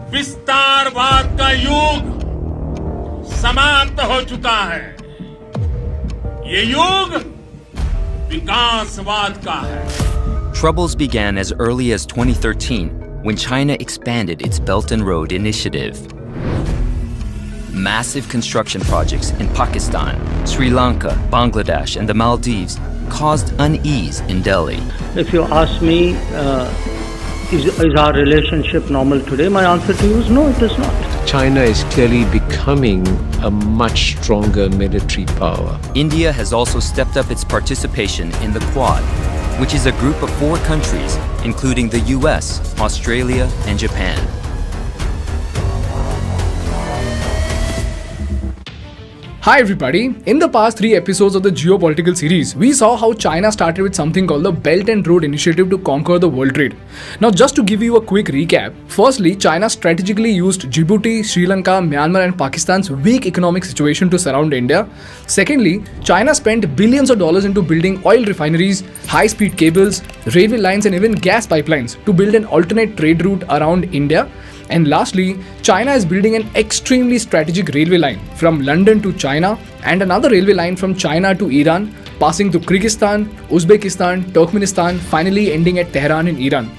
विस्तारवाद का युग समाप्त हो चुका है। ये युग विकासवाद का है। Troubles began as early as 2013 when China expanded its Belt and Road Initiative. Massive construction projects in Pakistan, Sri Lanka, Bangladesh, and the Maldives caused unease in Delhi. If you ask me, is our relationship normal today? My answer to you is no, it is not. China is clearly becoming a much stronger military power. India has also stepped up its participation in the Quad, which is a group of 4 countries, including the US, Australia, and Japan. Hi everybody, in the past 3 episodes of the geopolitical series, we saw how China started with something called the Belt and Road Initiative to conquer the world trade. Now just to give you a quick recap, firstly, China strategically used Djibouti, Sri Lanka, Myanmar and Pakistan's weak economic situation to surround India. Secondly, China spent billions of dollars into building oil refineries, high-speed cables, railway lines and even gas pipelines to build an alternate trade route around India. And lastly, China is building an extremely strategic railway line from London to China and another railway line from China to Iran, passing through Kyrgyzstan, Uzbekistan, Turkmenistan, finally ending at Tehran in Iran.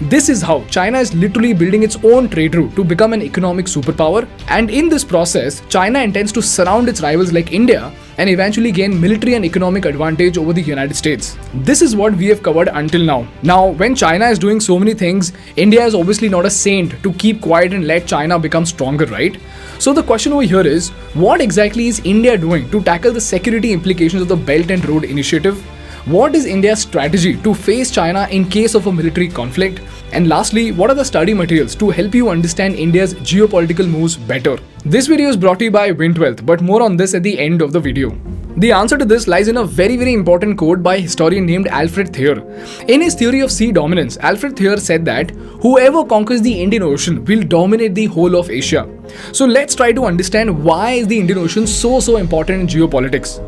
This is how China is literally building its own trade route to become an economic superpower, and in this process, China intends to surround its rivals like India and eventually gain military and economic advantage over the United States. This is what we have covered until now. Now, when China is doing so many things, India is obviously not a saint to keep quiet and let China become stronger, right? So the question over here is, what exactly is India doing to tackle the security implications of the Belt and Road Initiative? What is India's strategy to face China in case of a military conflict? And lastly, what are the study materials to help you understand India's geopolitical moves better? This video is brought to you by Wintwealth, but more on this at the end of the video. The answer to this lies in a very important quote by a historian named Alfred Thayer. In his theory of sea dominance, Alfred Thayer said that whoever conquers the Indian Ocean will dominate the whole of Asia. So let's try to understand why is the Indian Ocean so important in geopolitics.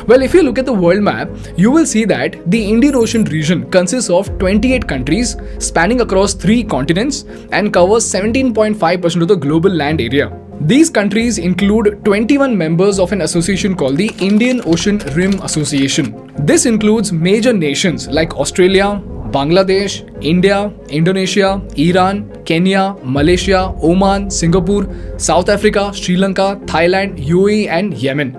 Well, if you look at the world map, you will see that the Indian Ocean region consists of 28 countries spanning across 3 continents and covers 17.5% of the global land area. These countries include 21 members of an association called the Indian Ocean Rim Association. This includes major nations like Australia, Bangladesh, India, Indonesia, Iran, Kenya, Malaysia, Oman, Singapore, South Africa, Sri Lanka, Thailand, UAE and Yemen.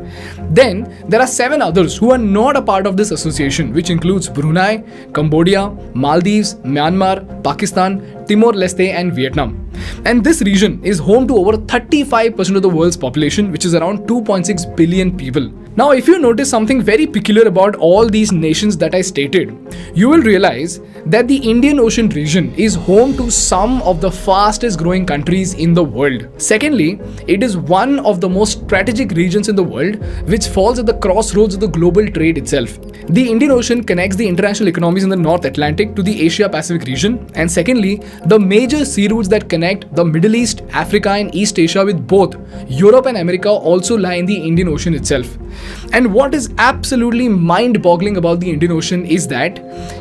Then there are 7 others who are not a part of this association, which includes Brunei, Cambodia, Maldives, Myanmar, Pakistan, Timor-Leste and Vietnam. And this region is home to over 35% of the world's population, which is around 2.6 billion people. Now, if you notice something very peculiar about all these nations that I stated, you will realize that the Indian Ocean region is home to some of the fastest growing countries in the world. Secondly, it is one of the most strategic regions in the world, which falls at the crossroads of the global trade itself. The Indian Ocean connects the international economies in the North Atlantic to the Asia-Pacific region, and secondly, the major sea routes that connect the Middle East, Africa and East Asia with both Europe and America also lie in the Indian Ocean itself. And what is absolutely mind-boggling about the Indian Ocean is that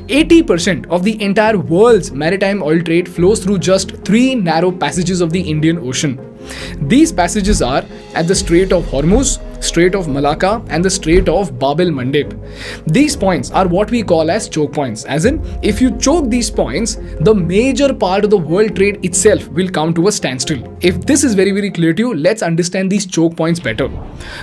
80% of the entire world's maritime oil trade flows through just 3 narrow passages of the Indian Ocean. These passages are at the Strait of Hormuz, Strait of Malacca and the Strait of Bab el-Mandeb. These points are what we call as choke points, as in if you choke these points, the major part of the world trade itself will come to a standstill. If this is very clear to you, let's understand these choke points better.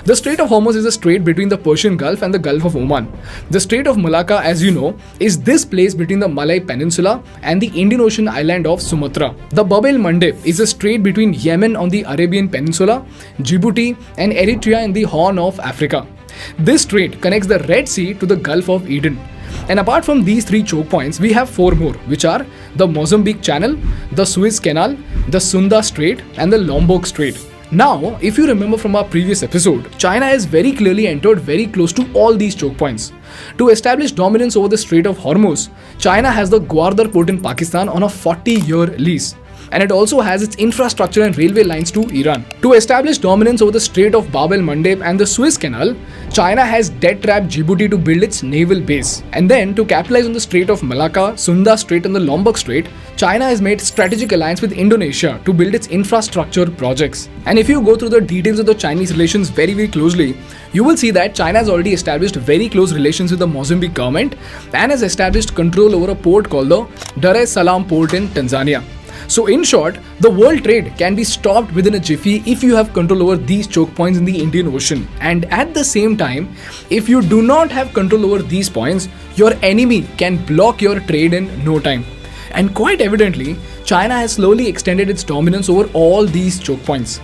The Strait of Hormuz is a strait between the Persian Gulf and the Gulf of Oman. The Strait of Malacca, as you know, is this place between the Malay Peninsula and the Indian Ocean island of Sumatra. The Bab el-Mandeb is a strait between Yemen on the Arabian Peninsula, Djibouti and Eritrea in the Horn of Africa. This strait connects the Red Sea to the Gulf of Eden. And apart from these 3 choke points, we have 4 more, which are the Mozambique Channel, the Suez Canal, the Sunda Strait and the Lombok Strait. Now, if you remember from our previous episode, China has very clearly entered very close to all these choke points. To establish dominance over the Strait of Hormuz, China has the Gwadar port in Pakistan on a 40-year lease. and it also has its infrastructure and railway lines to Iran. To establish dominance over the Strait of Bab el-Mandeb and the Suez Canal, China has debt-trapped Djibouti to build its naval base. And then, to capitalize on the Strait of Malacca, Sunda Strait and the Lombok Strait, China has made strategic alliance with Indonesia to build its infrastructure projects. And if you go through the details of the Chinese relations very closely, you will see that China has already established very close relations with the Mozambique government and has established control over a port called the Dar es Salaam port in Tanzania. So in short, the world trade can be stopped within a jiffy if you have control over these choke points in the Indian Ocean. And at the same time, if you do not have control over these points, your enemy can block your trade in no time. And quite evidently, China has slowly extended its dominance over all these choke points.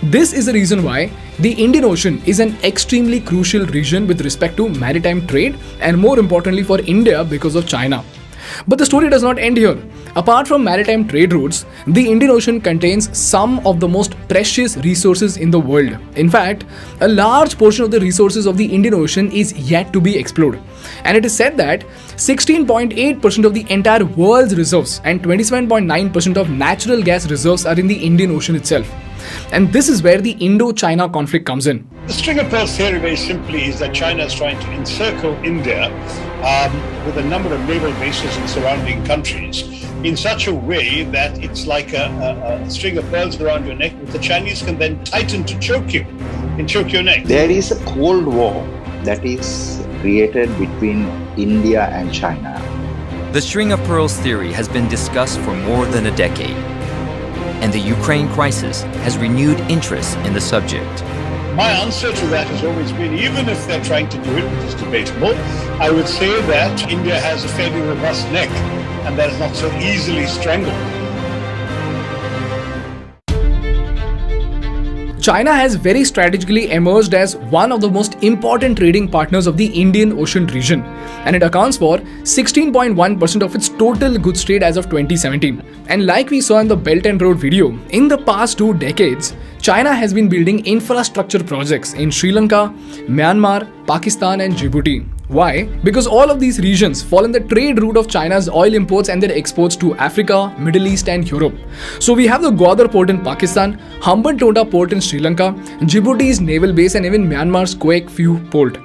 This is the reason why the Indian Ocean is an extremely crucial region with respect to maritime trade and more importantly for India because of China. But the story does not end here. Apart from maritime trade routes, the Indian Ocean contains some of the most precious resources in the world. In fact, a large portion of the resources of the Indian Ocean is yet to be explored. And it is said that 16.8% of the entire world's reserves and 27.9% of natural gas reserves are in the Indian Ocean itself. And this is where the Indo-China conflict comes in. The string of pearls theory, very simply, is that China is trying to encircle India with a number of naval bases in surrounding countries in such a way that it's like a string of pearls around your neck, which the Chinese can then tighten to choke you and choke your neck. There is a Cold War that is created between India and China. The string of pearls theory has been discussed for more than a decade, and the Ukraine crisis has renewed interest in the subject. My answer to that has always been, even if they're trying to do it, which is debatable, I would say that India has a fairly robust neck and that is not so easily strangled. China has very strategically emerged as one of the most important trading partners of the Indian Ocean region, and it accounts for 16.1% of its total goods trade as of 2017. And like we saw in the Belt and Road video, in the past 2 decades, China has been building infrastructure projects in Sri Lanka, Myanmar, Pakistan and Djibouti. Why? Because all of these regions fall in the trade route of China's oil imports and their exports to Africa, Middle East and Europe. So we have the Gwadar port in Pakistan, Hambantota port in Sri Lanka, Djibouti's naval base and even Myanmar's Quake Phu port.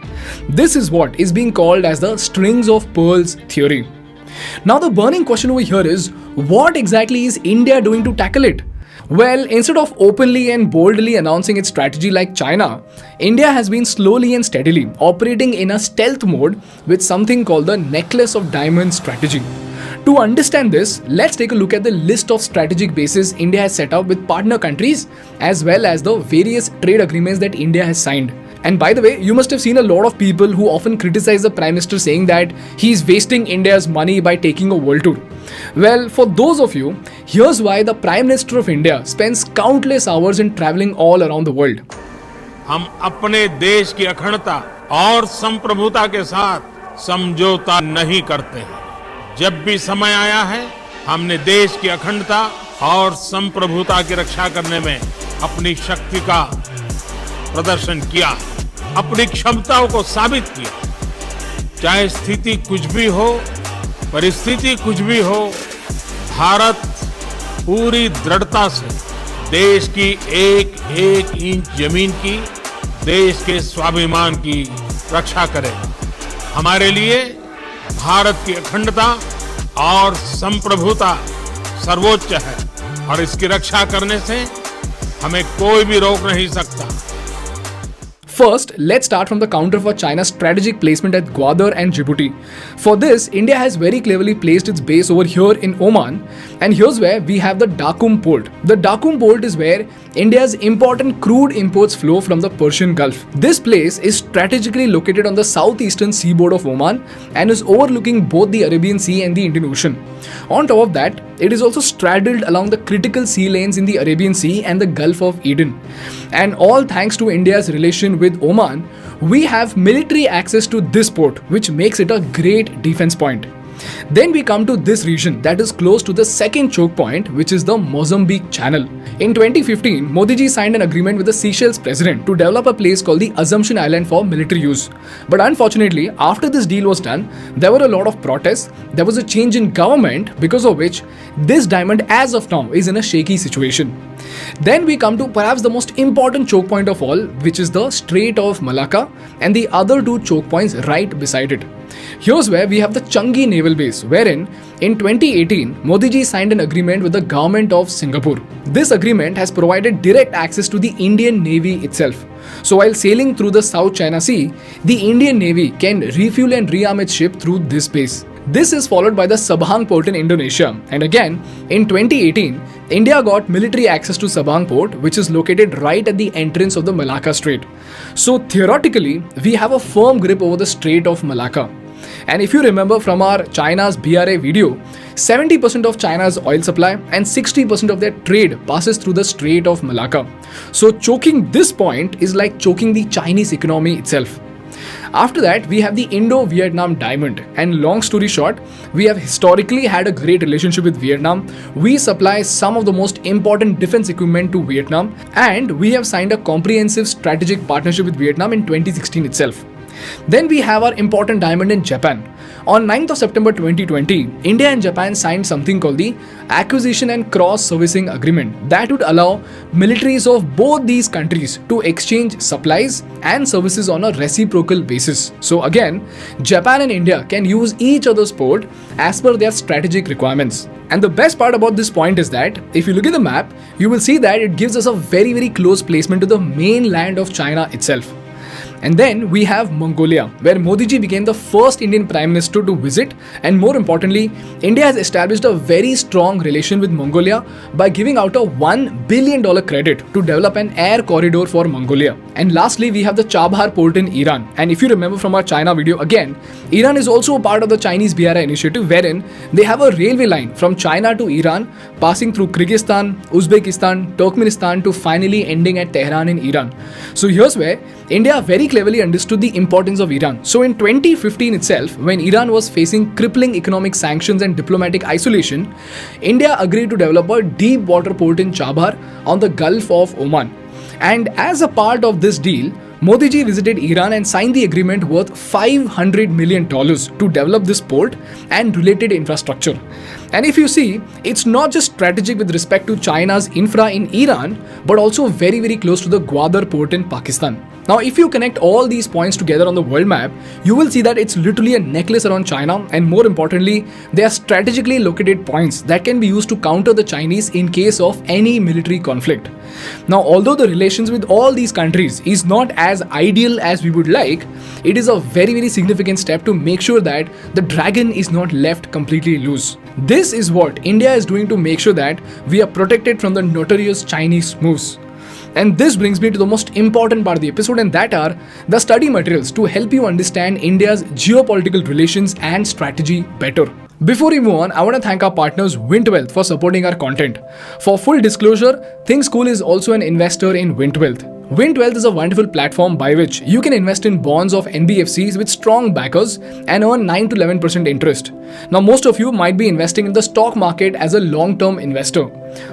This is what is being called as the strings of pearls theory. Now the burning question over here is, what exactly is India doing to tackle it? Well, instead of openly and boldly announcing its strategy like China, India has been slowly and steadily operating in a stealth mode with something called the necklace of diamonds strategy. To understand this, let's take a look at the list of strategic bases India has set up with partner countries as well as the various trade agreements that India has signed. And by the way, you must have seen a lot of people who often criticize the Prime Minister saying that he's wasting India's money by taking a world tour. Well, for those of you, here's why the Prime Minister of India spends countless hours in traveling all around the world. हम अपने देश की अखंडता और संप्रभुता के साथ समझौता नहीं करते हैं। जब भी समय आया है, हमने देश की अखंडता और संप्रभुता की रक्षा करने में अपनी शक्ति का प्रदर्शन किया, अपनी क्षमताओं को साबित किया। चाहे स्थिति कुछ भी हो, परिस्थिति कुछ भी हो, भारत पूरी दृढ़ता से देश की एक एक इंच जमीन की, देश के स्वाभिमान की रक्षा करेगा। हमारे लिए भारत की अखंडता और संप्रभुता सर्वोच्च है और इसकी रक्षा करने से हमें कोई भी रोक नहीं सकता। First, let's start from the counter for China's strategic placement at Gwadar and Djibouti. For this, India has very cleverly placed its base over here in Oman, and here's where we have the Dakum port. The Dakum port is where India's important crude imports flow from the Persian Gulf. This place is strategically located on the southeastern seaboard of Oman and is overlooking both the Arabian Sea and the Indian Ocean. On top of that, it is also straddled along the critical sea lanes in the Arabian Sea and the Gulf of Eden. And all thanks to India's relation with Oman, we have military access to this port, which makes it a great defense point. Then we come to this region that is close to the second choke point, which is the Mozambique Channel. In 2015, Modi ji signed an agreement with the Seychelles president to develop a place called the Assumption Island for military use. But unfortunately, after this deal was done, there were a lot of protests, there was a change in government, because of which this diamond as of now is in a shaky situation. Then we come to perhaps the most important choke point of all, which is the Strait of Malacca and the other two choke points right beside it. Here's where we have the Changi Naval Base, wherein in 2018, Modi ji signed an agreement with the government of Singapore. This agreement has provided direct access to the Indian Navy itself. So while sailing through the South China Sea, the Indian Navy can refuel and rearm its ship through this base. This is followed by the Sabang port in Indonesia. And again, in 2018, India got military access to Sabang port, which is located right at the entrance of the Malacca Strait. So theoretically, we have a firm grip over the Strait of Malacca. And if you remember from our China's BRA video, 70% of China's oil supply and 60% of their trade passes through the Strait of Malacca. So choking this point is like choking the Chinese economy itself. After that, we have the Indo-Vietnam Diamond, and long story short, we have historically had a great relationship with Vietnam. We supply some of the most important defense equipment to Vietnam, and we have signed a comprehensive strategic partnership with Vietnam in 2016 itself. Then we have our important diamond in Japan. On 9th of September 2020, India and Japan signed something called the Acquisition and Cross-Servicing Agreement that would allow militaries of both these countries to exchange supplies and services on a reciprocal basis. So again, Japan and India can use each other's port as per their strategic requirements. And the best part about this point is that if you look at the map, you will see that it gives us a very close placement to the mainland of China itself. And then we have Mongolia, where Modi ji became the first Indian Prime Minister to visit, and more importantly, India has established a very strong relation with Mongolia by giving out a $1 billion credit to develop an air corridor for Mongolia. And lastly, we have the Chabahar port in Iran. And if you remember from our China video again, Iran is also a part of the Chinese BRI initiative, wherein they have a railway line from China to Iran, passing through Kyrgyzstan, Uzbekistan, Turkmenistan to finally ending at Tehran in Iran. So here's where India very cleverly understood the importance of Iran. So in 2015 itself, when Iran was facing crippling economic sanctions and diplomatic isolation, India agreed to develop a deep water port in Chabahar on the Gulf of Oman. And as a part of this deal, Modi ji visited Iran and signed the agreement worth $500 million to develop this port and related infrastructure. And if you see, it's not just strategic with respect to China's infra in Iran, but also very close to the Gwadar port in Pakistan. Now, if you connect all these points together on the world map, you will see that it's literally a necklace around China, and more importantly, they are strategically located points that can be used to counter the Chinese in case of any military conflict. Now, although the relations with all these countries is not as ideal as we would like, it is a very significant step to make sure that the dragon is not left completely loose. This is what India is doing to make sure that we are protected from the notorious Chinese moves. And this brings me to the most important part of the episode, and that are the study materials to help you understand India's geopolitical relations and strategy better. Before we move on, I want to thank our partners Vint Wealth for supporting our content. For full disclosure, Think School is also an investor in Vint Wealth. Vint Wealth is a wonderful platform by which you can invest in bonds of NBFCs with strong backers and earn 9 to 11% interest. Now, most of you might be investing in the stock market as a long-term investor.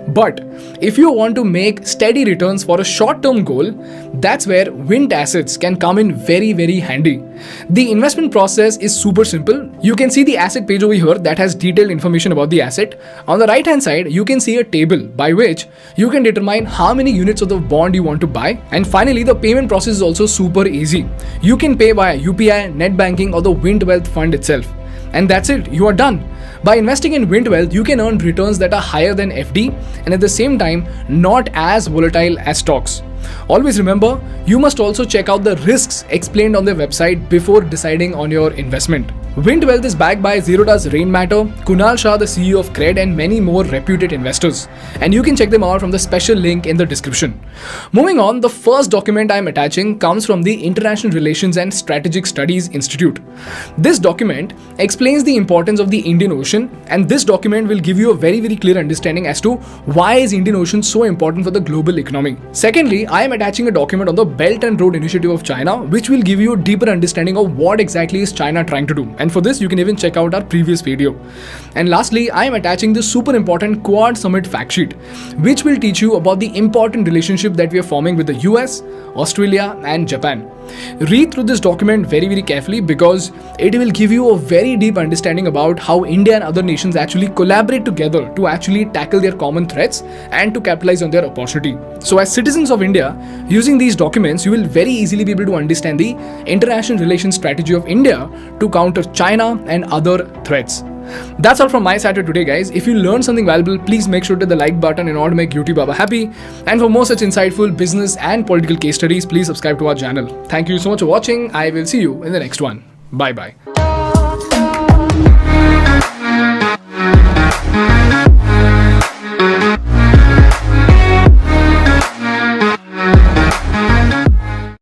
But if you want to make steady returns for a short-term goal, that's where Vint assets can come in very handy. The investment process is super simple. You can see the asset page over here that has detailed information about the asset. On the right hand side, you can see a table by which you can determine how many units of the bond you want to buy. And finally, the payment process is also super easy. You can pay via UPI, net banking, or the Vint Wealth fund itself. And that's it, you are done. By investing in Vint Wealth, you can earn returns that are higher than FD and at the same time not as volatile as stocks. Always remember, you must also check out the risks explained on their website before deciding on your investment. Vint Wealth is backed by Zerodha's Rain Matter, Kunal Shah, the CEO of Cred, and many more reputed investors. And you can check them out from the special link in the description. Moving on, the first document I am attaching comes from the International Relations and Strategic Studies Institute. This document explains the importance of the Indian Ocean, and this document will give you a very clear understanding as to why is Indian Ocean so important for the global economy. Secondly, I am attaching a document on the Belt and Road Initiative of China, which will give you a deeper understanding of what exactly is China trying to do. And for this, you can even check out our previous video. And lastly, I am attaching this super important Quad Summit fact sheet, which will teach you about the important relationship that we are forming with the US, Australia, and Japan. Read through this document very carefully because it will give you a very deep understanding about how India and other nations actually collaborate together to actually tackle their common threats and to capitalize on their opportunity. So as citizens of India, using these documents, you will very easily be able to understand the international relations strategy of India to counter China and other threats. That's all from my side for today, guys. If you learned something valuable, please make sure to hit the like button in order to make YouTube Baba happy. And for more such insightful business and political case studies, please subscribe to our channel. Thank you so much for watching. I will see you in the next one. Bye bye.